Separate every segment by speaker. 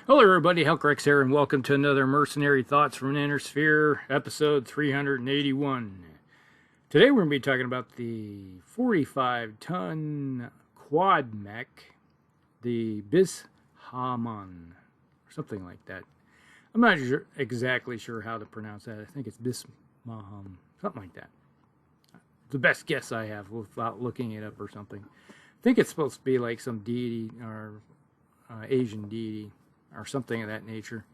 Speaker 1: Hello everybody, Hellcrex here, and welcome to another Mercenary Thoughts from an Inner Sphere, episode 381. Today we're going to be talking about the 45-ton quad mech, the Bishamon, or something like that. I'm not exactly sure how to pronounce that. I think it's Bishamon, something like that. The best guess I have without looking it up or something. I think it's supposed to be like some deity or Asian deity, or something of that nature.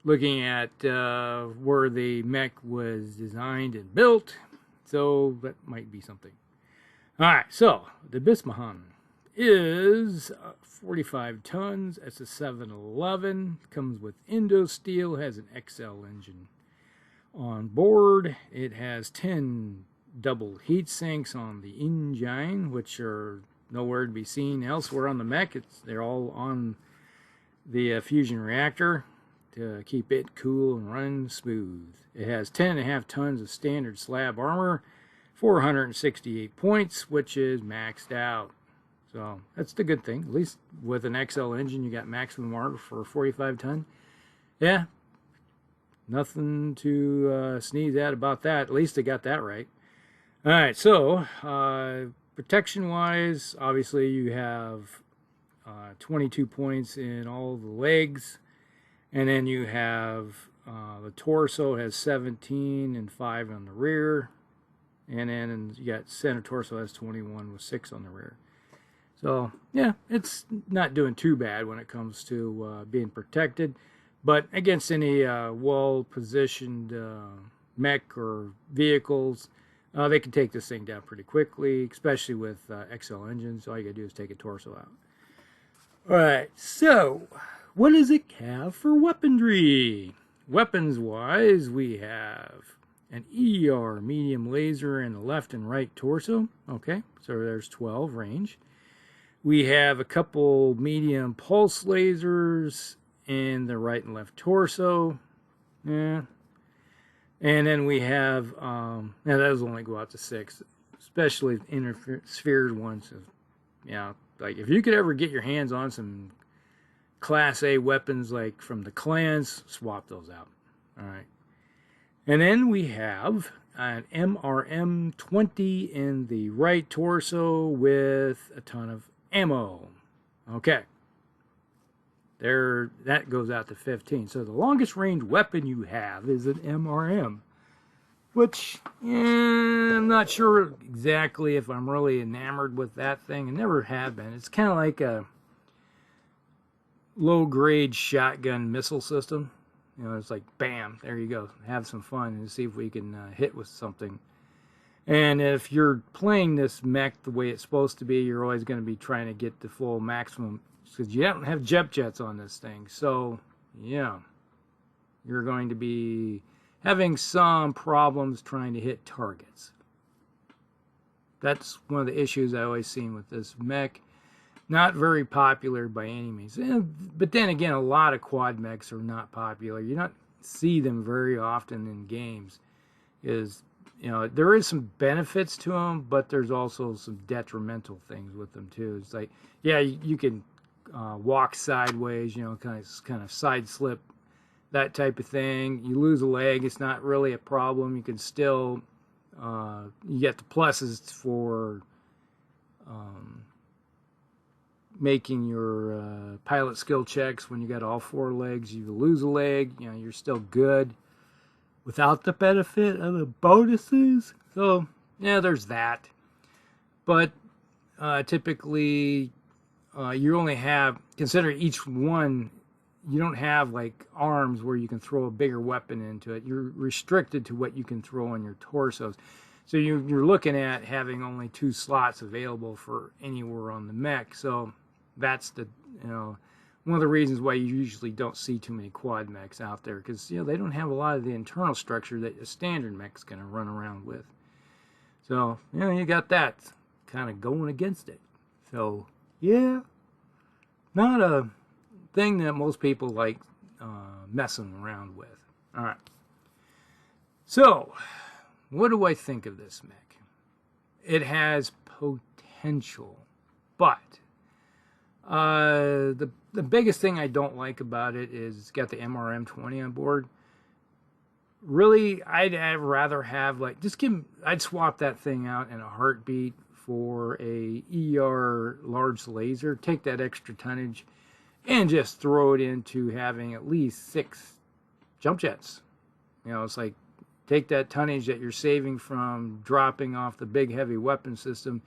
Speaker 1: Looking at where the mech was designed and built, so that might be something. Alright, so the Bishamon is 45 tons. It's a 711. Comes with Indo Steel, has an XL engine on board. It has 10 double heat sinks on the engine, which are nowhere to be seen elsewhere on the mech. They're all on the fusion reactor to keep it cool and running smooth. It has 10.5 tons of standard slab armor, 468 points, which is maxed out. So that's the good thing. At least with an XL engine, you got maximum armor for a 45 ton. Yeah, nothing to sneeze at about that. At least they got that right. All right, so protection wise, obviously you have 22 points in all the legs, and then you have the torso has 17 and 5 on the rear, and then you got center torso has 21 with 6 on the rear. So yeah, it's not doing too bad when it comes to being protected, but against any well positioned mech or vehicles, they can take this thing down pretty quickly, especially with XL engines. All you gotta do is take a torso out. Alright, so what does it have for weaponry? Weapons-wise, we have an ER medium laser in the left and right torso. Okay, so there's 12 range. We have a couple medium pulse lasers in the right and left torso. Yeah. And then we have, now those only go out to 6, especially intersphered ones. Yeah. Like, if you could ever get your hands on some Class A weapons, like from the clans, swap those out. All right. And then we have an MRM-20 in the right torso with a ton of ammo. Okay. There, that goes out to 15. So the longest range weapon you have is an MRM. Which, I'm not sure exactly if I'm really enamored with that thing. I never have been. It's kind of like a low-grade shotgun missile system. You know, it's like, bam, there you go. Have some fun and see if we can hit with something. And if you're playing this mech the way it's supposed to be, you're always going to be trying to get the full maximum, because you don't have jets on this thing. So, yeah, you're going to be having some problems trying to hit targets. That's one of the issues I always seen with this mech. Not very popular by any means. But then again, a lot of quad mechs are not popular. You don't see them very often in games. You know, there is some benefits to them, but there's also some detrimental things with them too. It's like, yeah, you can walk sideways, you know, kind of side slip, that type of thing. You lose a leg, it's not really a problem. You can still, you get the pluses for making your pilot skill checks when you got all 4 legs. You lose a leg, you know, you're still good without the benefit of the bonuses. So, yeah, there's that. But typically, you only have, consider each one, you don't have like arms where you can throw a bigger weapon into it. You're restricted to what you can throw on your torsos. So you're looking at having only 2 slots available for anywhere on the mech. So that's the, you know, one of the reasons why you usually don't see too many quad mechs out there, because, you know, they don't have a lot of the internal structure that a standard mech's going to run around with. So, you know, you got that kind of going against it. So, yeah, not a thing that most people like messing around with. All right. So, what do I think of this mech? It has potential, but the the biggest thing I don't like about it is it's got the MRM-20 on board. Really, I'd rather have, like, I'd swap that thing out in a heartbeat for a ER large laser, take that extra tonnage, and just throw it into having at least 6 jump jets. You know, it's like, take that tonnage that you're saving from dropping off the big heavy weapon system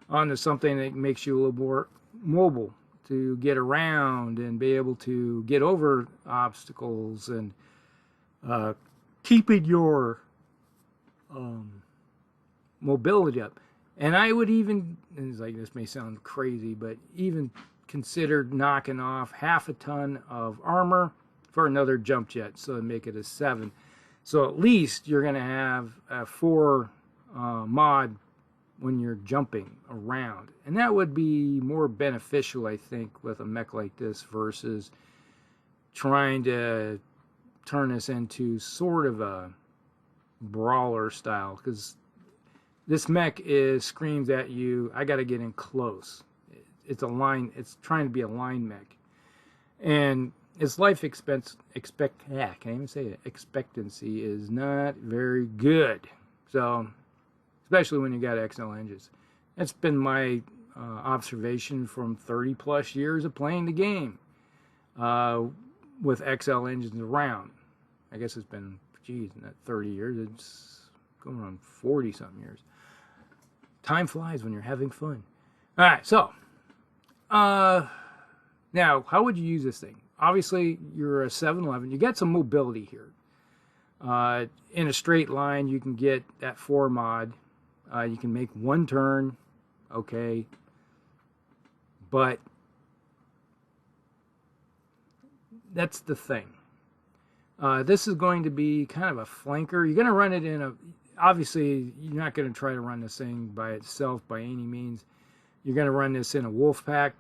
Speaker 1: onto something that makes you a little more mobile to get around and be able to get over obstacles and keeping your mobility up. And I would even, and it's like, this may sound crazy, but even considered knocking off half a ton of armor for another jump jet, so to make it a 7. So at least you're going to have a 4 mod when you're jumping around. And that would be more beneficial, I think, with a mech like this versus trying to turn this into sort of a brawler style, because this mech screams at you, I got to get in close. It's trying to be a line mech. And its life expectancy is not very good. So, especially when you got XL engines. That's been my observation from 30 plus years of playing the game with XL engines around. I guess it's been, geez, not 30 years, it's going on 40 something years. Time flies when you're having fun. All right, so now how would you use this thing? Obviously, you're a 7-11. You got some mobility here. In a straight line, you can get that 4 mod. You can make 1 turn, okay. But that's the thing. This is going to be kind of a flanker. You're going to run it in a... Obviously, you're not going to try to run this thing by itself by any means. You're going to run this in a wolf pack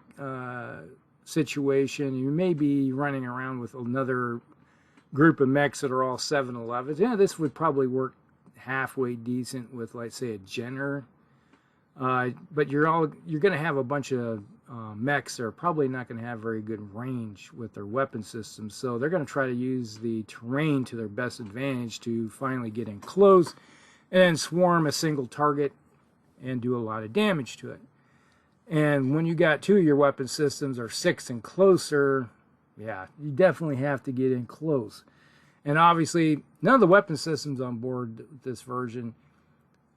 Speaker 1: situation. You may be running around with another group of mechs that are all 7-11s. Yeah, this would probably work halfway decent with, like, say, a Jenner. But you're going to have a bunch of mechs that are probably not going to have very good range with their weapon systems. So they're going to try to use the terrain to their best advantage to finally get in close and swarm a single target and do a lot of damage to it. And when you got 2 of your weapon systems are 6 and closer, yeah, you definitely have to get in close. And obviously, none of the weapon systems on board this version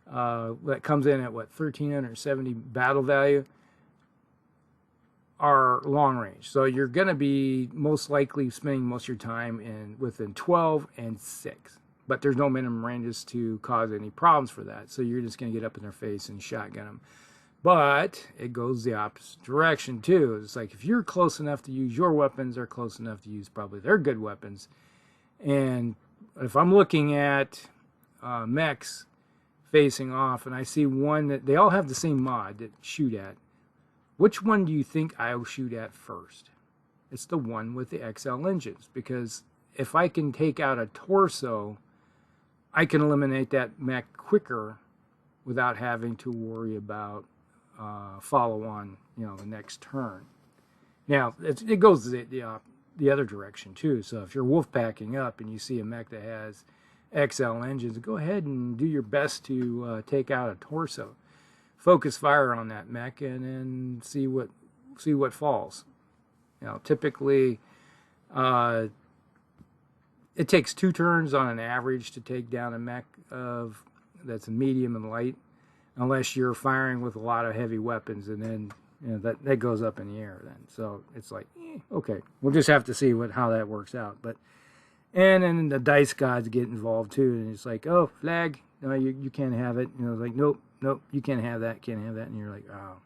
Speaker 1: that comes in at, what, 1,370 battle value are long range. So you're going to be most likely spending most of your time within 12 and 6. But there's no minimum ranges to cause any problems for that. So you're just going to get up in their face and shotgun them. But it goes the opposite direction too. It's like if you're close enough to use your weapons, they're close enough to use probably their good weapons. And if I'm looking at mechs facing off and I see one that they all have the same mod that shoot at, which one do you think I'll shoot at first? It's the one with the XL engines, because if I can take out a torso, I can eliminate that mech quicker without having to worry about follow on, the next turn. Now, it goes the other direction too. So if you're wolf packing up and you see a mech that has XL engines, go ahead and do your best to take out a torso. Focus fire on that mech and then see what falls. Typically, it takes 2 turns on an average to take down a mech that's a medium and light, unless you're firing with a lot of heavy weapons, and then that goes up in the air then. So it's like, okay, we'll just have to see how that works out. But and then the dice gods get involved too, and it's like, oh, flag, no, you can't have it. Like, nope, you can't have that, and you're like, oh.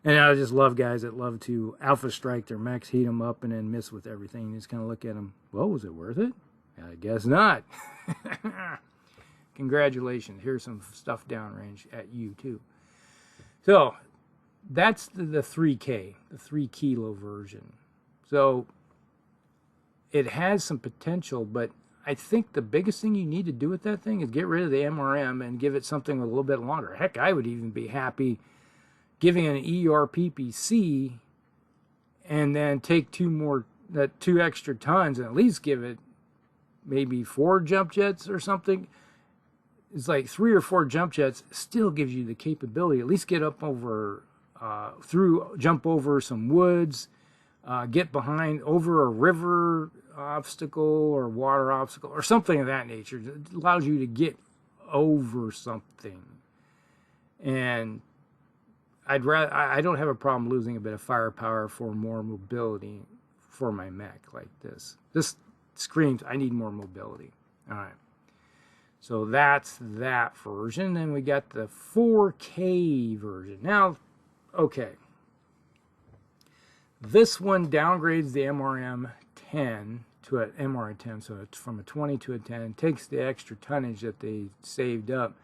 Speaker 1: And I just love guys that love to alpha strike their mechs, heat them up, and then miss with everything. You just kind of look at them, well, was it worth it? I guess not. Congratulations, here's some stuff downrange at you too. So that's the 3K, the 3 kilo version. So it has some potential, but I think the biggest thing you need to do with that thing is get rid of the MRM and give it something with a little bit longer. Heck, I would even be happy giving an ERPPC and then take two extra tons and at least give it maybe 4 jump jets or something. It's like 3 or 4 jump jets still gives you the capability, at least get up over, jump over some woods, get behind, over a river obstacle or water obstacle or something of that nature. It allows you to get over something. And I don't have a problem losing a bit of firepower for more mobility for my mech like this. This screams, I need more mobility. All right. So that's that version. Then we got the 4K version. Now, okay. This one downgrades the MRM-10 to an MRM-10. So it's from a 20 to a 10. Takes the extra tonnage that they saved up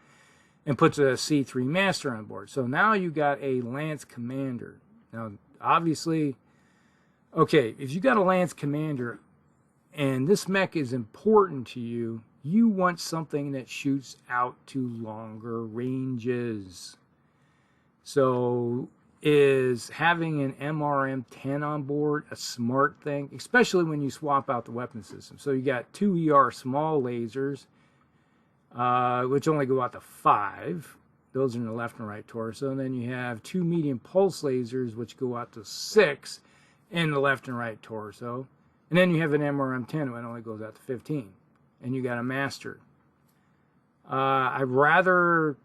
Speaker 1: and puts a C3 Master on board. So now you got a Lance Commander. Now, obviously, okay, if you got a Lance Commander and this mech is important to you, you want something that shoots out to longer ranges. So is having an MRM-10 on board a smart thing, especially when you swap out the weapon system? So you got 2 ER small lasers, which only go out to 5. Those are in the left and right torso. And then you have 2 medium pulse lasers, which go out to 6 in the left and right torso. And then you have an MRM-10, which only goes out to 15. And you got a master. I'd rather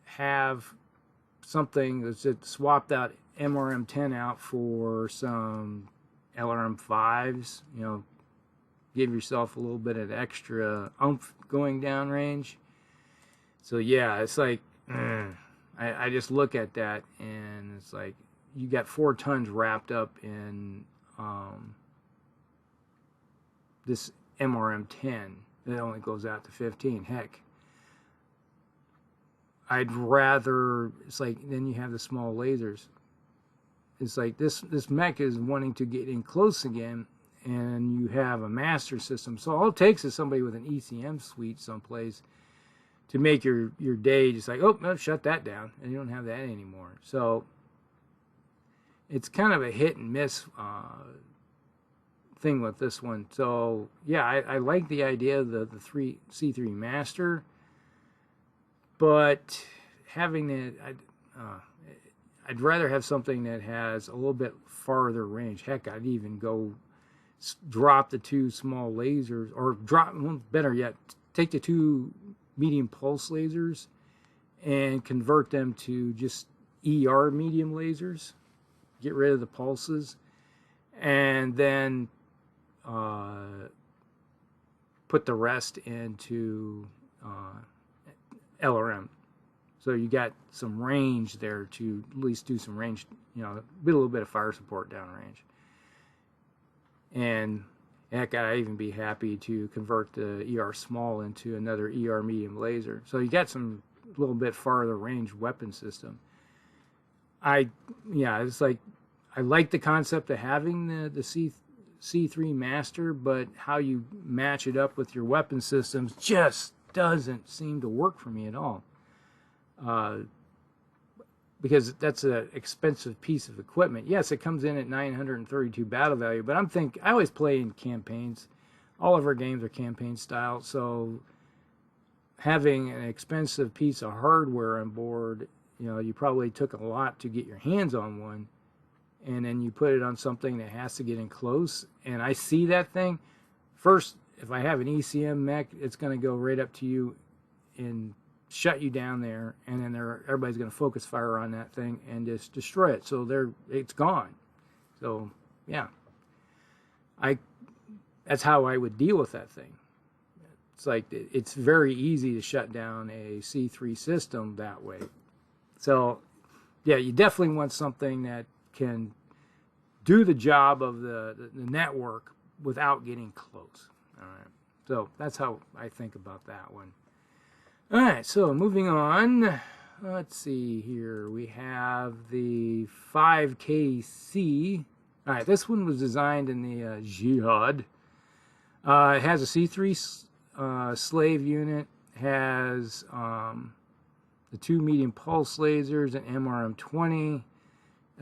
Speaker 1: have something that's swapped out MRM-10 out for some LRM-5s. You know, give yourself a little bit of extra oomph going down range. So yeah, it's like, I just look at that and it's like, you got 4 tons wrapped up in this MRM-10. It only goes out to 15. Heck, I'd rather, it's like, then you have the small lasers. It's like this mech is wanting to get in close again, and you have a master system. So all it takes is somebody with an ECM suite someplace to make your day just like, oh, no, shut that down, and you don't have that anymore. So it's kind of a hit and miss thing with this one. So yeah, I like the idea of the C3 Master, but having it, I'd rather have something that has a little bit farther range. Heck, I'd even go drop the 2 small lasers, or drop, better yet, take the 2 medium pulse lasers and convert them to just ER medium lasers. Get rid of the pulses, and then put the rest into LRM. So you got some range there to at least do some range, you know, a little bit of fire support downrange. And heck, I'd even be happy to convert the ER small into another ER medium laser. So you got some little bit farther range weapon system. It's like, I like the concept of having the C3 Master, but how you match it up with your weapon systems just doesn't seem to work for me at all. Because that's an expensive piece of equipment. Yes, it comes in at 932 battle value, but I always play in campaigns. All of our games are campaign style, so having an expensive piece of hardware on board, you know, you probably took a lot to get your hands on one, and then you put it on something that has to get in close. And I see that thing. First, if I have an ECM mech, it's going to go right up to you and shut you down there, and then everybody's going to focus fire on that thing and just destroy it. So it's gone. So yeah, that's how I would deal with that thing. It's like, it's very easy to shut down a C3 system that way. So yeah, you definitely want something that can do the job of the network without getting close. All right, so that's how I think about that one. All right, so moving on, let's see here. We have the 5KC. All right, this one was designed in the Jihad. It has a C3 slave unit, has the 2 medium pulse lasers, an MRM-20,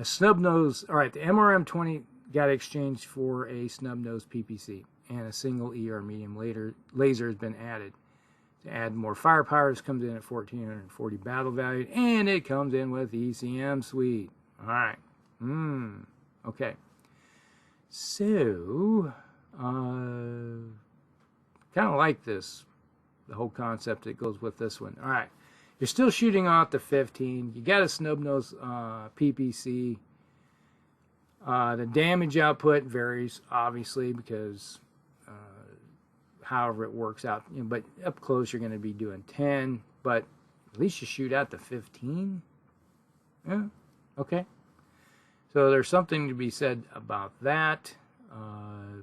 Speaker 1: a snub nose. All right, the MRM-20 got exchanged for a snub-nose PPC, and a single ER medium laser has been added. To add more firepower, this comes in at 1,440 battle value, and it comes in with ECM suite. All right. Okay. So, kind of like this, the whole concept that goes with this one. All right. You're still shooting off the 15. You got a snub-nose PPC. The damage output varies, obviously, because however it works out. You know, but up close, you're going to be doing 10. But at least you shoot out the 15. Yeah. Okay. So there's something to be said about that.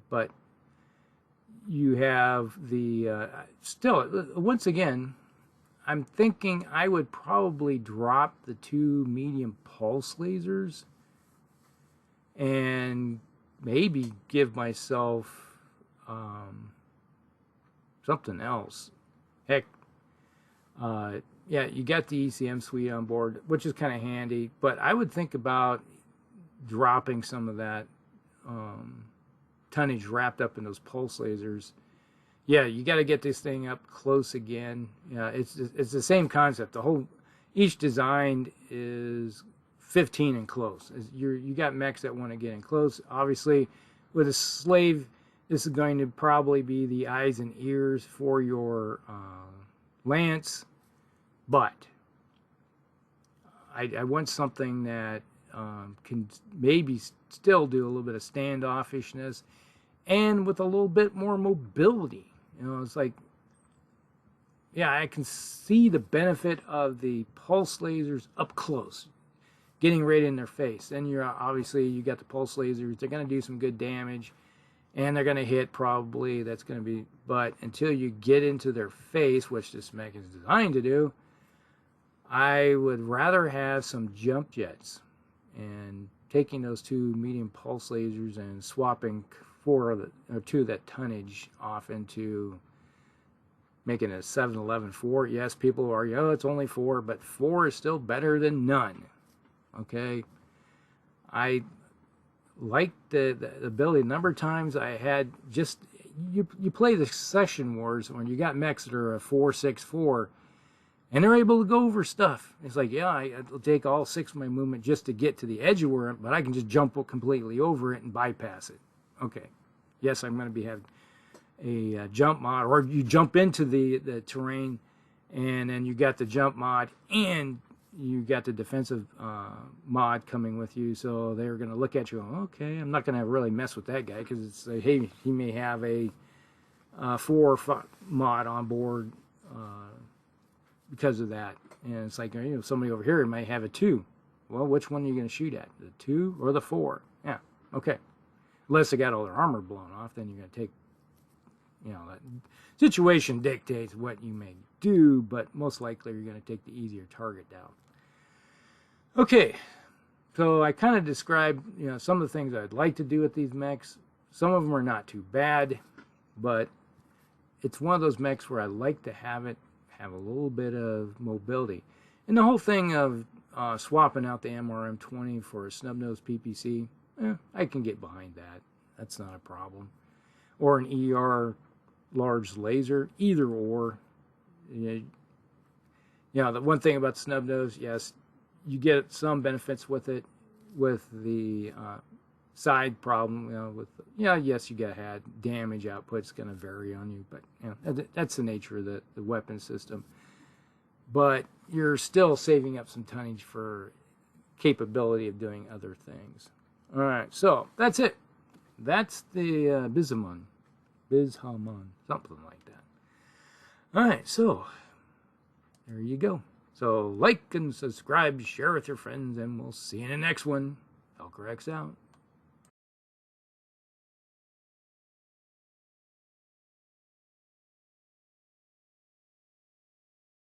Speaker 1: But you have the... still, once again, I'm thinking I would probably drop the 2 medium pulse lasers and maybe give myself something else. Heck, yeah, you got the ECM suite on board, which is kind of handy, but I would think about dropping some of that tonnage wrapped up in those pulse lasers. Yeah, you got to get this thing up close again. Yeah, it's the same concept. Each design is 15 and close. You got mechs that want to get in close. Obviously, with a slave, this is going to probably be the eyes and ears for your lance, but I want something that can maybe still do a little bit of standoffishness and with a little bit more mobility. You know, it's like, yeah, I can see the benefit of the pulse lasers up close, getting right in their face. Then you got the pulse lasers. They're going to do some good damage, and they're going to hit probably. That's going to be, but until you get into their face, which this mech is designed to do, I would rather have some jump jets and taking those 2 medium pulse lasers and swapping 2 of that tonnage off into making a 7, 11, 4. Yes, people argue, oh, it's only 4, but 4 is still better than none. Okay, I like the ability. A number of times I had just you play the session wars when you got mechs that are a 4-6-4, and they're able to go over stuff. It's like, yeah, I'll take all 6 of my movement just to get to the edge of where, but I can just jump completely over it and bypass it. Okay, yes, I'm going to have a jump mod, or you jump into the terrain, and then you got the jump mod, and you got the defensive mod coming with you, so they're going to look at you, okay, I'm not going to really mess with that guy, because it's like, hey, he may have a 4 mod on board because of that. And it's like, you know, somebody over here might have a 2. Well, which one are you going to shoot at, the 2 or the 4? Yeah, okay. Unless they got all their armor blown off, then you're going to take, you know, that situation dictates what you may do, but most likely you're going to take the easier target down. Okay, so I kind of described, you know, some of the things I'd like to do with these mechs. Some of them are not too bad, but it's one of those mechs where I like to have a little bit of mobility. And the whole thing of swapping out the MRM-20 for a snub-nose PPC, I can get behind that. That's not a problem. Or an ER large laser, either or. You know, the one thing about snub-nose, yes, you get some benefits with it, with the side problem, you know, with, yes, you got had damage output's going to vary on you, but you know, that's the nature of the weapon system. But you're still saving up some tonnage for capability of doing other things. All right, so that's it. That's the Bishamon, something like that. All right, so there you go. So like and subscribe, share with your friends, and we'll see you in the next one. Velcro X out.